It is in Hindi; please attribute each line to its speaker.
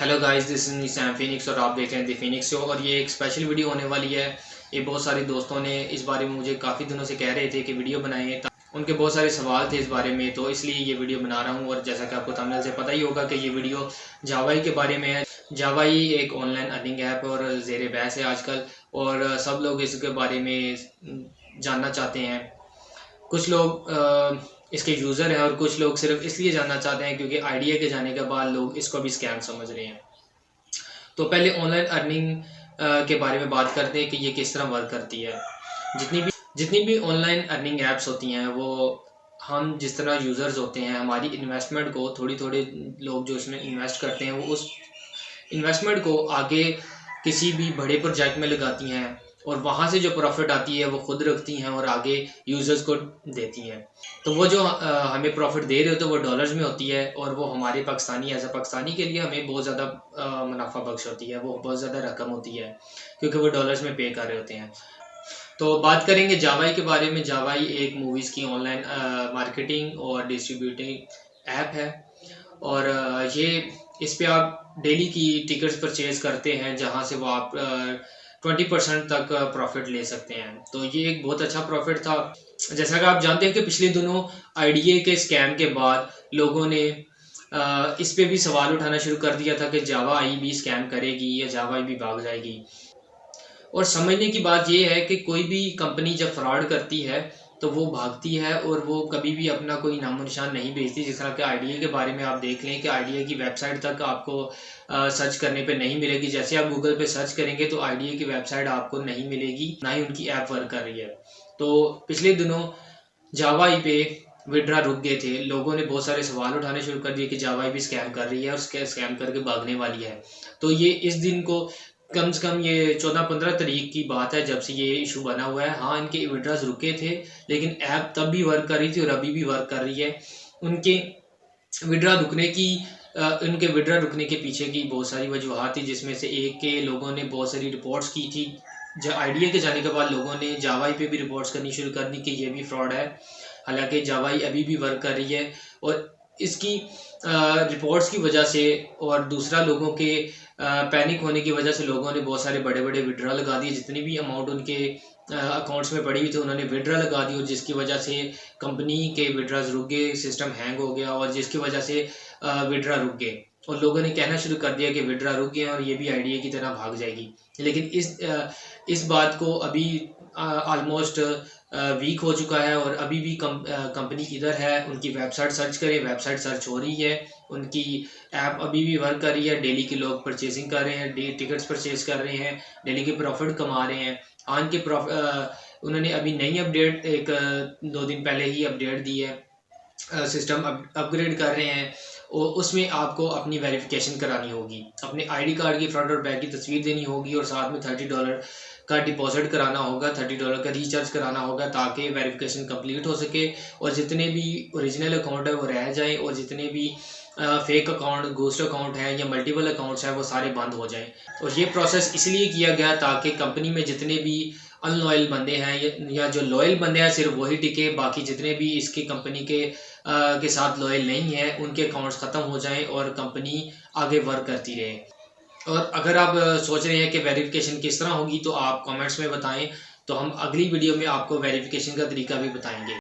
Speaker 1: Hello guys, this is me Sam Phoenix और आप देख रहे हैं द फिनिक्स शो। और ये एक स्पेशल वीडियो होने वाली है। ये बहुत सारे दोस्तों ने इस बारे में मुझे काफ़ी दिनों से कह रहे थे कि वीडियो बनाएं। उनके बहुत सारे सवाल थे इस बारे में, तो इसलिए ये वीडियो बना रहा हूँ। और जैसा कि आपको थंबनेल से पता ही होगा कि ये वीडियो जावाई के बारे में है। जावाई एक ऑनलाइन अर्निंग ऐप और ज़ेर बहस है आजकल, और सब लोग इसके बारे में जानना चाहते हैं। कुछ लोग इसके यूज़र हैं और कुछ लोग सिर्फ इसलिए जानना चाहते हैं क्योंकि आइडिया के जाने के बाद लोग इसको भी स्कैम समझ रहे हैं। तो पहले ऑनलाइन अर्निंग के बारे में बात करते हैं कि ये किस तरह वर्क करती है। जितनी भी ऑनलाइन अर्निंग ऐप्स होती हैं, वो हम जिस तरह यूज़र्स होते हैं, हमारी इन्वेस्टमेंट को थोड़ी थोड़ी लोग जो इसमें इन्वेस्ट करते हैं, वो उस इन्वेस्टमेंट को आगे किसी भी बड़े प्रोजेक्ट में लगाती हैं और वहाँ से जो प्रॉफिट आती है वो खुद रखती हैं और आगे यूज़र्स को देती हैं। तो वो जो हमें प्रॉफिट दे रहे होते हैं वो डॉलर्स में होती है, और वो हमारे पाकिस्तानी एज अ पाकिस्तानी के लिए हमें बहुत ज़्यादा मुनाफा बख्श होती है। वो बहुत ज़्यादा रकम होती है क्योंकि वो डॉलर्स में पे कर रहे होते हैं। तो बात करेंगे जावाई के बारे में। जावाई एक मूवीज़ की ऑनलाइन मार्केटिंग और डिस्ट्रीब्यूटिंग ऐप है, और ये इस पे आप डेली की टिकट्स परचेज करते हैं, जहां से वो आप 20% तक प्रॉफिट ले सकते हैं। तो ये एक बहुत अच्छा प्रॉफिट था। जैसा कि आप जानते हैं कि पिछले दिनों आईडीए के स्कैम के बाद लोगों ने इस पे भी सवाल उठाना शुरू कर दिया था कि जावा आई भी स्कैम करेगी या जावा आई भी भाग जाएगी। और समझने की बात यह है कि कोई भी कंपनी जब फ्रॉड करती है तो वो भागती है और वो कभी भी अपना कोई नामो निशान नहीं भेजती। जिस तरह के आइडिया के बारे में आप देख लें कि आइडिया की वेबसाइट तक आपको सर्च करने पे नहीं मिलेगी। जैसे आप गूगल पे सर्च करेंगे तो आइडिया की वेबसाइट आपको नहीं मिलेगी, ना ही उनकी ऐप वर्क कर रही है। तो पिछले दिनों जावाई पे विड्रा रुक गए थे। लोगों ने बहुत सारे सवाल उठाने शुरू कर दिए कि जावाई भी स्कैम कर रही है और स्कैम करके भागने वाली है। तो ये इस दिन को कम से कम ये 14-15 तारीख की बात है जब से ये इशू बना हुआ है। हाँ, इनके विड्रास रुके थे, लेकिन ऐप तब भी वर्क कर रही थी और अभी भी वर्क कर रही है। उनके विड्रा रुकने की उनके विड्रा रुकने के पीछे की बहुत सारी वजूहत थी, जिसमें से एक के लोगों ने बहुत सारी रिपोर्ट्स की थी। जब आइडिया के जाने के बाद लोगों ने जावाई पे भी रिपोर्ट्स करनी शुरू कर दी कि ये भी फ्रॉड है। हालांकि जावाई अभी भी वर्क कर रही है, और इसकी रिपोर्ट्स की वजह से और दूसरा लोगों के पैनिक होने की वजह से लोगों ने बहुत सारे बड़े बड़े विड्रा लगा दिए। जितनी भी अमाउंट उनके अकाउंट्स में पड़ी हुई थी उन्होंने विड्रा लगा दी, और जिसकी वजह से कंपनी के विड्राज रुक गए, सिस्टम हैंग हो गया, और जिसकी वजह से विड्रा रुक गए और लोगों ने कहना शुरू कर दिया कि विड्रा रुक गए और ये भी आइडिया की तरह भाग जाएगी। लेकिन इस बात को अभी ऑलमोस्ट वीक हो चुका है, और अभी भी कंपनी किधर है, उनकी वेबसाइट सर्च करें, वेबसाइट सर्च हो रही है। उनकी ऐप अभी भी वर्क कर रही है। डेली के लोग परचेजिंग कर रहे हैं, टिकट्स परचेज कर रहे हैं, डेली के प्रॉफिट कमा रहे हैं। आज के उन्होंने अभी नई अपडेट 1-2 दिन पहले ही अपडेट दी है, सिस्टम अपग्रेड कर रहे हैं, और उसमें आपको अपनी वेरिफिकेशन करानी होगी, अपने आईडी कार्ड की फ्रंट और बैक की तस्वीर देनी होगी, और साथ में $30 का डिपॉजिट कराना होगा, $30 का रिचार्ज कराना होगा, ताकि वेरिफिकेशन कंप्लीट हो सके और जितने भी ओरिजिनल अकाउंट है वो रह जाएं, और जितने भी फेक अकाउंट, घोस्ट अकाउंट है या मल्टीपल अकाउंट्स हैं वो सारे बंद हो जाएं। और ये प्रोसेस इसलिए किया गया ताकि कंपनी में जितने भी अनलॉयल बंदे हैं या जो लॉयल बंदे हैं सिर्फ वही टिके, बाकी जितने भी इसकी कंपनी के साथ लॉयल नहीं है उनके अकाउंट्स ख़त्म हो जाएं और कंपनी आगे वर्क करती रहे। और अगर आप सोच रहे हैं कि वेरिफिकेशन किस तरह होगी तो आप कमेंट्स में बताएं, तो हम अगली वीडियो में आपको वेरिफिकेशन का तरीका भी बताएंगे।